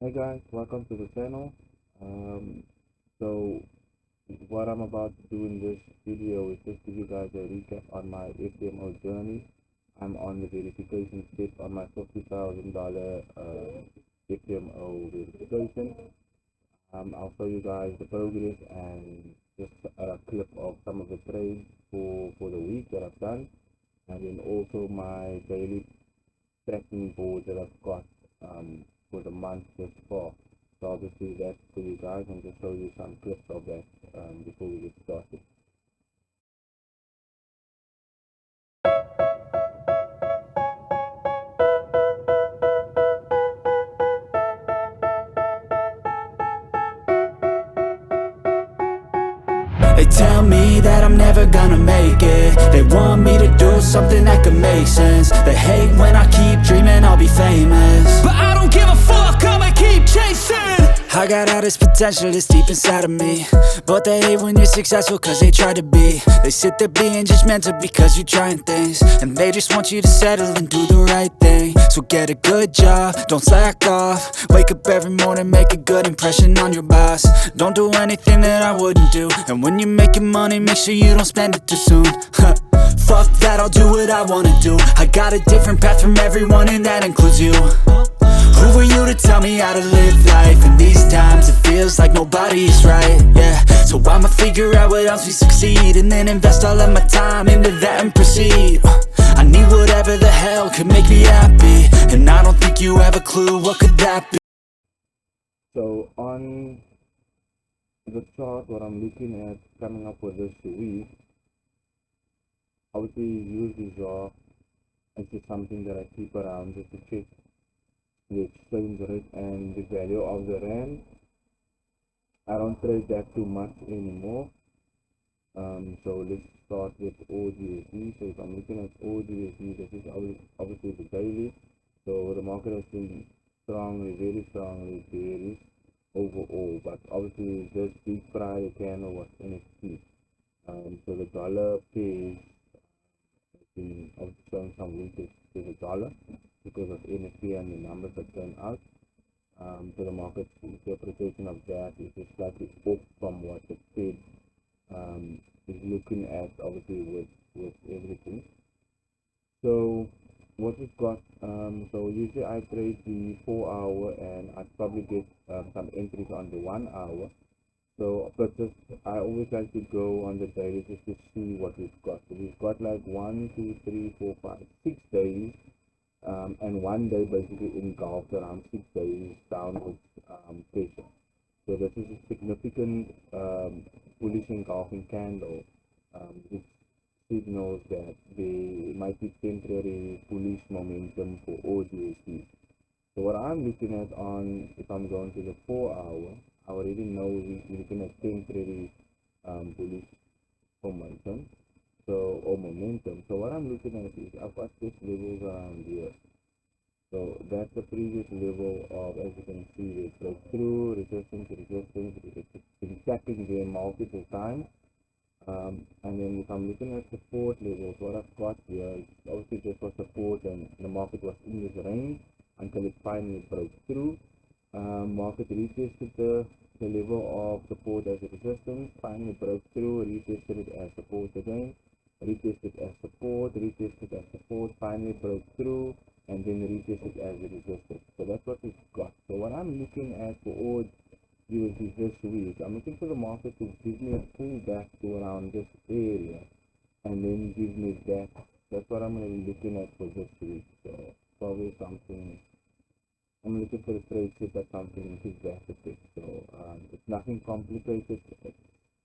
Hey guys, welcome to the channel. Um, so what I'm about to do in this video is just give you guys a recap on my FTMO journey. I'm on the verification step on my $50,000 FTMO verification. I'll show you guys the progress and just a clip of some of the trades for the week that I've done, and then also my daily tracking board that I've got for the month thus far. So obviously that's for you guys and just show you some clips of that before we get started. They tell me that I'm never gonna make it. They want me to do something that could make sense. They hate when I keep dreaming I'll be famous, but I don't give a fuck, I'ma keep chasing. I got all this potential that's deep inside of me, but they hate when you're successful cause they try to be. They sit there being judgmental because you're trying things, and they just want you to settle and do the right thing. So get a good job, don't slack off. Wake up every morning, make a good impression on your boss. Don't do anything that I wouldn't do, and when you're making money, make sure you don't spend it too soon. Fuck that, I'll do what I wanna do. I got a different path from everyone and that includes you. Who are you to tell me how to live life? In these times it feels like nobody's right, yeah. So I'ma figure out what else we succeed, and then invest all of my time into that and proceed. I need whatever the hell could make me happy, and I don't think you have a clue what could that be. So on the chart, what I'm looking at coming up with this week, obviously usually it's just something that I keep around just to check the exchange rate and the value of the rand. I don't trade that too much anymore. So let's start with OGSD. So if I'm looking at OGSD, this is obviously the daily. So the market has been strongly, very strongly bearish overall, but obviously this big Friday candle was NXT. So the dollar pair has been obviously showing some weakness to the dollar because of NXT and the numbers that came out. So the market's interpretation of that is just slightly off from what the Fed is looking at, obviously with everything. So what we've got, so usually I trade the 4 hour and I probably get some entries on the 1 hour. So but just I always like to go on the daily just to see what we've got. So we've got like 1, 2, 3, 4, 5, 6 days, and one day basically engulfed around 6 days downwards pressure. So this is a significant bullish engulfing candle, which signals that there might be temporary bullish momentum for OGSD. So what I'm looking at on, if I'm going to the 4 hour, I already know we're looking at temporary bullish momentum. Or momentum. So what I'm looking at is I've got this levels around here. So that's the previous level of, as you can see, it broke through resistance, it's been tapping there multiple times. And then if I'm looking at support levels, what I've got here is obviously this was support and the market was in this range until it finally broke through. Market retested the level of support as a resistance, finally broke through, retested it as support again, retested as support, retested as support, finally broke through, and then retested as a resistance. So that's what we've got. So what I'm looking at for all USD this week, I'm looking for the market to give me a pullback to around this area and then give me that. That's what I'm going to be looking at for this week. So probably something, I'm looking for a trade set at something to that effect. So it's nothing complicated. It's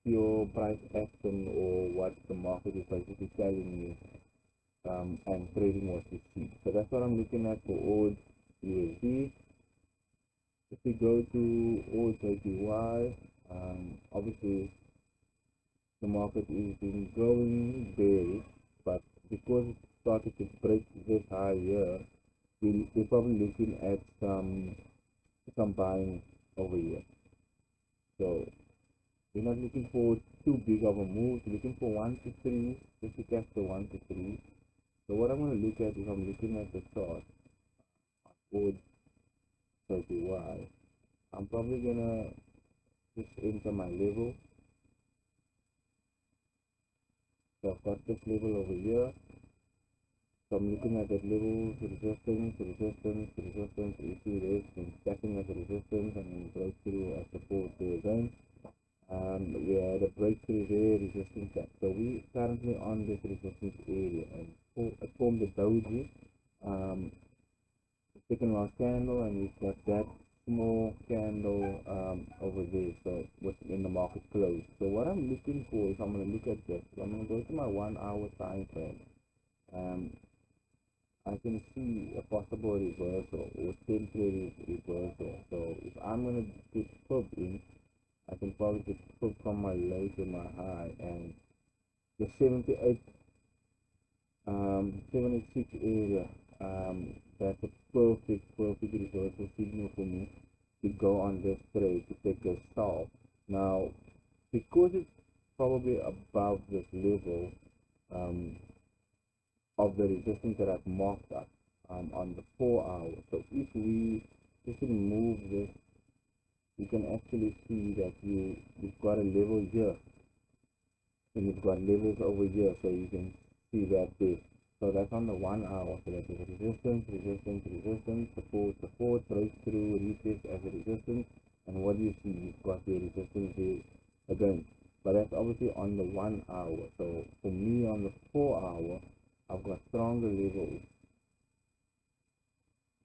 pure price action or what the market is basically telling you, and trading what you see. So that's what I'm looking at for all USD. If we go to OJPY, obviously the market is been growing bearish, but because it started to break this high here, we're probably looking at some buying over here. So we're not looking for too big of a move. We're looking for 1 to 3, just to catch the 1 to 3. So what I'm going to look at is I'm looking at the chart for JPY. I'm probably gonna just enter my level. So I've got this level over here. So I'm looking at that level, resistance, resistance, resistance, you see this, and stacking as a resistance and then breakthrough as support there again. Yeah, the breakthrough there, resistance gap. So we currently on this resistance area, and it formed the doji, second last candle, and we've got that small candle over there. So when the market closed. So what I'm looking for is I'm going to look at this. So I'm going to go to my 1 hour time frame. I can see a possible reversal or temporary reversal. So if I'm going to get put in, I can probably get put from my low to my high, and the 76 area, that's a perfect reversal signal for me to go on this trade to take a stop. Now, because it's probably above this level, um, of the resistance that I've marked up on the 4 hour. So if we just remove this, you can actually see that you've got a level here and you've got levels over here, so you can see that there. So that's on the 1 hour. So that is resistance, resistance, resistance, support, support, breakthrough, retest as a resistance, and what do you see? You've got the resistance there again. But that's obviously on the 1 hour. So for me on the 4 hour, I've got stronger levels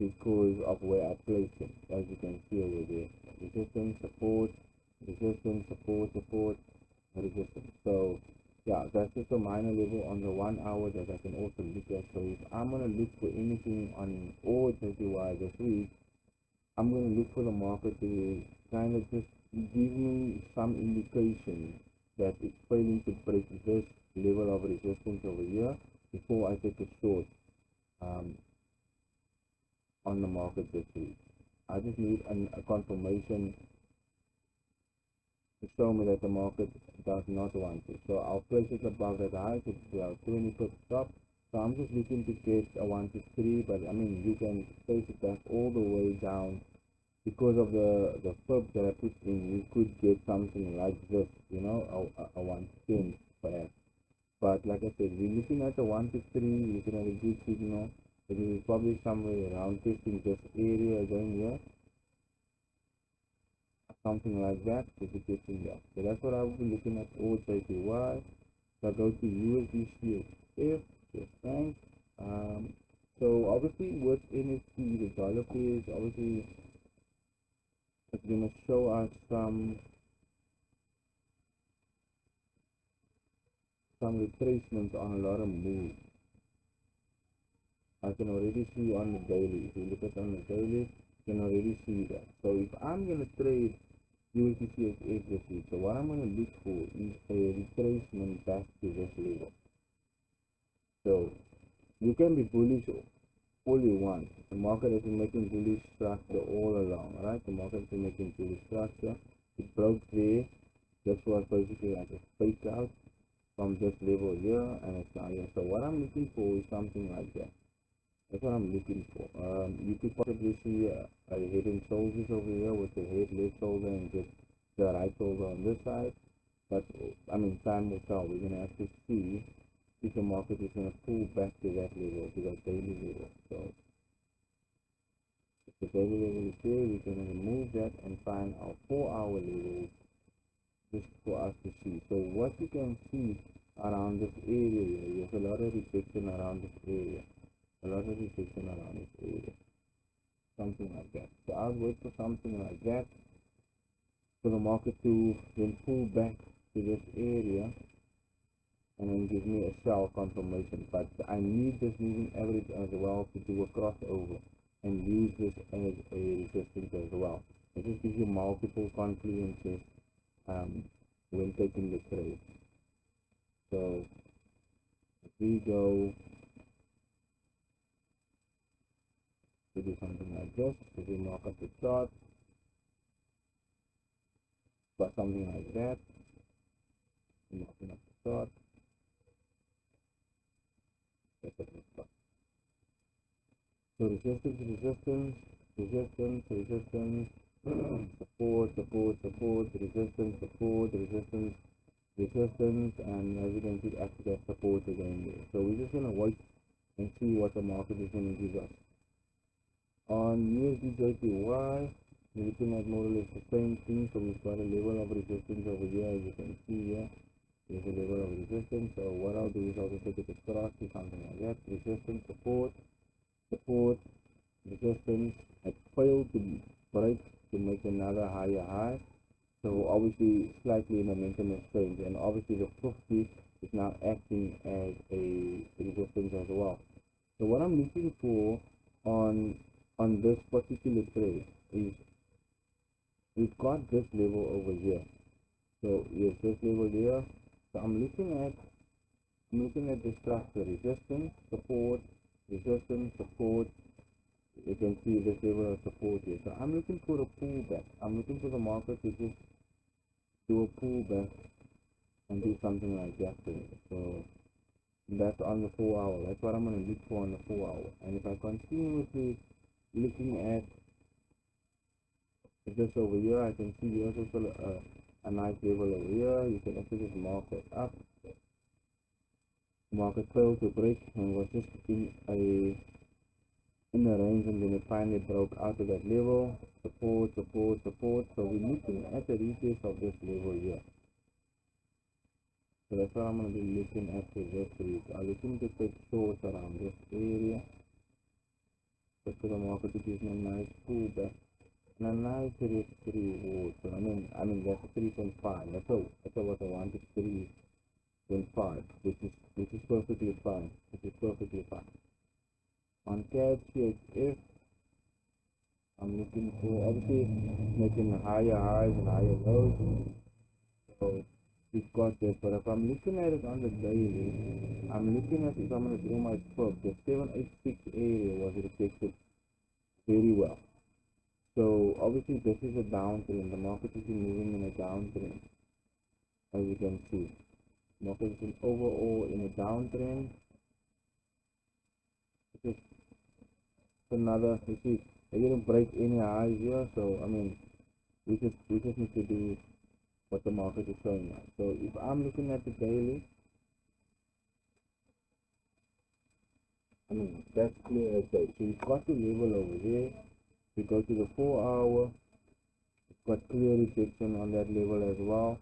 because of where I place it, as you can see over there. Resistance, support, resistance, support, support, resistance. So yeah, that's just a minor level on the 1 hour that I can also look at. So if I'm gonna look for anything on all JPY this week, I'm gonna look for the market to kind of just give me some indication that it's failing to break this level of resistance over here before I take a short um, on the market this week. I just need a confirmation to show me that the market does not want it. So I'll place it above that high, so it's 20 pips stop. So I'm just looking to get a 163, but I mean you can place it back all the way down because of the pip that I put in. You could get something like this, you know, a 110 perhaps. But like I said, we're looking at the 163, we're looking at a good signal. It is probably somewhere around testing this area again here, something like that, to be testing that. So that's what I will be looking at all JPY. So I go to USD CHF, yes, thanks. So obviously with NFT, the dollar pairs, obviously it's going to show us some retracements on a lot of moves. I can already see on the daily. If you look at on the daily, you can already see that. So if I'm going to trade USDCSF this week, so what I'm going to look for is a retracement back to this level. So you can be bullish all you want. The market has been making bullish structure all along, right? The market has been making bullish structure. It broke there. This was basically like a fake out from this level here, and it's now here. So what I'm looking for is something like that. That's what I'm looking for. You could possibly see a head and shoulders over here with the head, left shoulder, and just the right shoulder on this side. But I mean, time will tell. We're gonna have to see if the market is gonna pull back to that level, to that daily level. So if the daily level is there, we're gonna remove that and find our 4 hour level just for us to see. So what you can see around this area, there's a lot of rejection around this area. A lot of rejection around this area. Something like that. So I'll wait for something like that for the market to then pull back to this area and then give me a sell confirmation. But I need this moving average as well to do a crossover and use this as a resistance as well. It just gives you multiple confluences when taking the trade. So if we go to do something like this, if we mark up the chart, got something like that, marking up the chart, so resistance, resistance, resistance, resistance, support, support, support, resistance, support, resistance, resistance, and as you can see, after that support again there. So we're just gonna wait and see what the market is gonna give us. On USD/JPY, we're looking at more or less the same thing. So we've got a level of resistance over here, as you can see here. There's a level of resistance. So what I'll do is I'll just take it across to something like that. Resistance, support, support, resistance. It failed to break to make another higher high. So obviously slightly in a maintenance range, and obviously the 50 is now acting as a resistance as well. So what I'm looking for on this particular trade is we've got this level over here. So yes, this level here. So I'm looking at the structure: resistance, support, resistance, support. You can see this level of support here. So I'm looking for a pullback. I'm looking for the market to just do a pullback and do something like that there. So that's on the 4 hour. That's what I'm going to look for on the 4 hour. And if I continuously looking at this over here, I can see there's also a nice level over here. You can actually just mark it up. Market failed to break and was just in a range, and then it finally broke out of that level. Support, support, support. So we're looking at the retest of this level here. So that's what I'm going to be looking at for this week. I'm looking to take shorts around this area. Just for the market to give me a nice pullback and a nice risk reward. So I mean that's 3.5. That's what I want, is 3.5, which is perfectly fine. Which is perfectly fine. On CAD CHF, I'm looking for obviously making higher highs and higher lows. So we've got this, but if I'm looking at it on the daily, I'm looking at if I'm going to do my perp, the 786 area was rejected very well. So obviously this is a downtrend. The market is moving in a downtrend, as you can see. Market is overall in a downtrend. Just another, you see, I didn't break any highs here, so I mean we just need to do what the market is showing us. So if I'm looking at the daily, I mean that's clear as day. So you've got the level over here. We go to the 4 hour, it's got clear rejection on that level as well.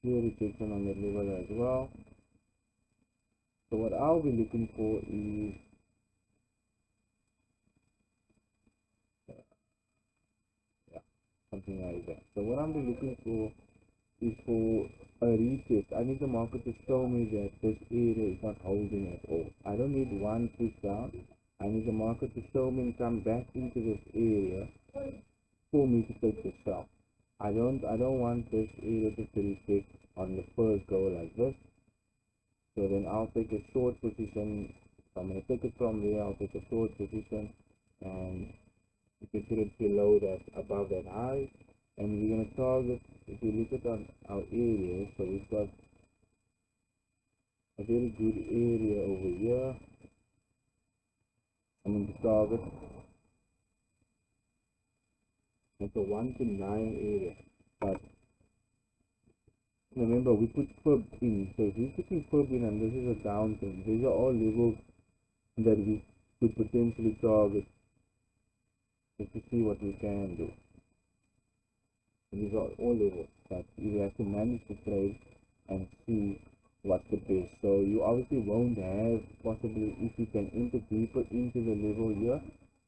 Clear rejection on that level as well. So what I'll be looking for is something like that. So what I'm be looking for is for a retest. I need the market to show me that this area is not holding at all. I don't need one push down. I need the market to show me and come back into this area for me to take the sell. I don't want this area to reject on the first go like this. So then I'll take a short position. So I'm going to take it from there. I'll take a short position, and you can put it below that, above that high. And we're going to target, if you look at our area, so we've got a very good area over here. I'm going to target. It's a 1 to 9 area. But remember, we put FIB in. So if we're putting FIB in and this is a downtrend, these are all levels that we could potentially target just to see what we can do. These are all levels that you have to manage the trade and see what's the best. So you obviously won't have, possibly, if you can enter deeper into the level here,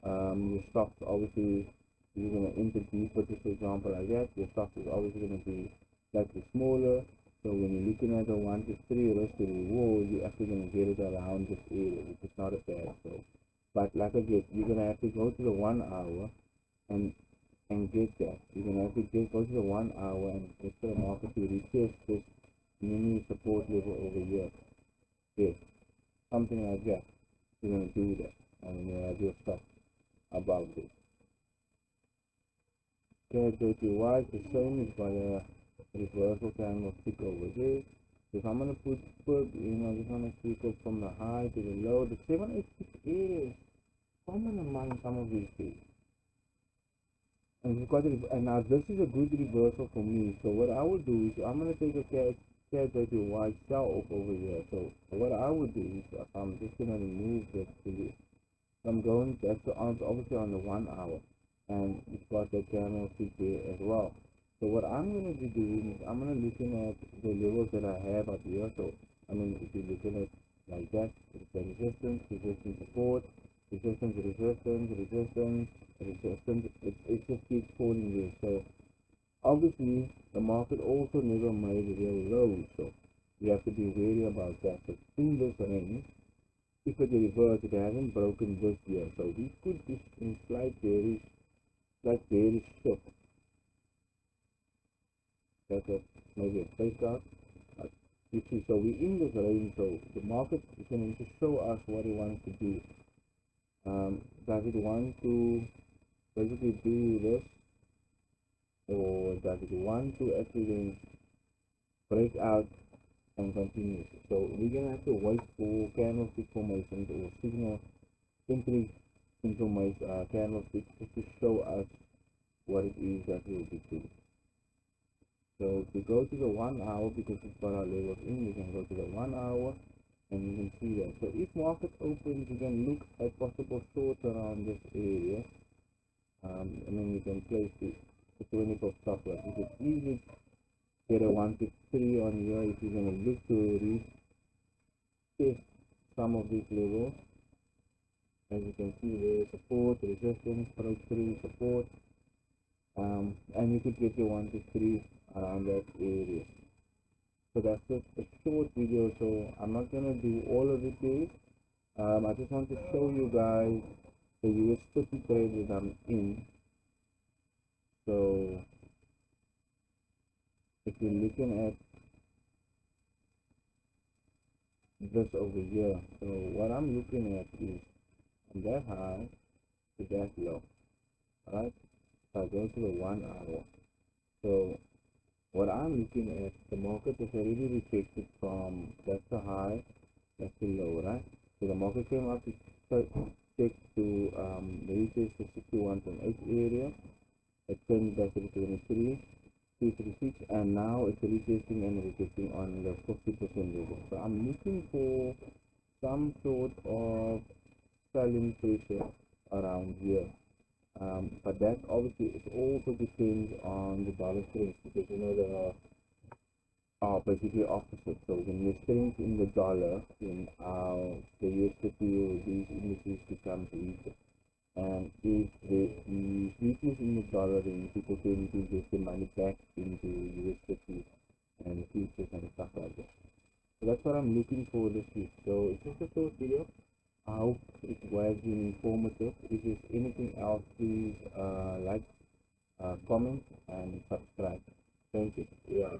your stocks obviously, you're going to enter deeper, just for example like that, your stock is obviously going to be slightly smaller. So when you're looking at a 1 to 3 risk to reward, you're actually going to get it around this area, which is not a bad. So, but like I said, you're going to have to go to the 1 hour and get that. You're going to have to go to the 1 hour and get to the market to retest this mini support level over here. Yes, something like that. You're going to do that, and you have your stuff above this. KJPY is the same. It's got a reversal triangle stick over here. So if I'm going to put FIB in, I just want to tweak it from the high to the low. The 786 area is common among some of these things. And it's quite and now this is a good reversal for me. So what I would do is I'm gonna take a cash that you white sell off over here. So what I would do is I'm just gonna remove this to you. I'm going that's obviously on the 1 hour, and it's got the camera fit there as well. So what I'm gonna be doing is I'm gonna looking at the levels that I have up here. So I mean, if you're looking at like that, it's the resistance, resistance support, resistance, resistance, resistance, resistance. It just keeps falling there. So obviously the market also never made real lows. So you have to be wary about that. So in this range, if it reverses, it hasn't broken this year, so we could be in slight bearish shift. That's a maybe a breakout. Uh, you see, so we're in this range, so the market is going to show us what it wants to do. Does it want to basically do this, or does it want to actually break out and continue? So we're gonna have to wait for candlestick formations or signal entry information candlesticks to show us what it is that we'll be doing. So if we go to the 1 hour, because it's got our levels in, we can go to the 1 hour and you can see that. So if market opens, you can look at possible shorts around this area. And then you can place the 20 stop loss. You can easily get a 153 on here if you're going to look to retest some of these levels. As you can see there, support, resistance, breakthrough, support, and you could get your 153 around that area. So that's just a short video, so I'm not gonna do all of it there. I just want to show you guys the US 50 trade that I'm in. So if you're looking at this over here, so what I'm looking at is from that high to that low. Alright, so I go to the 1 hour. So what I'm looking at, the market is already rejected from that's the high, that's the low, right? So the market came up to check to retest the 61.8 area. It turned back to the 23, 236, and now it's retesting and rejecting on the 50% level. So I'm looking for some sort of selling pressure around here. But that obviously it also depends on the dollar strength, because you know the are basically opposite. So when you're strength in the dollar, then the USD or these indices becomes weaker. And if there is weakness in the dollar, then people tend to invest their money back into USD and futures and stuff like that. So that's what I'm looking for this week. So it's just a short video. I hope it was informative. If there's anything else, please like, comment, and subscribe. Thank you. Yeah.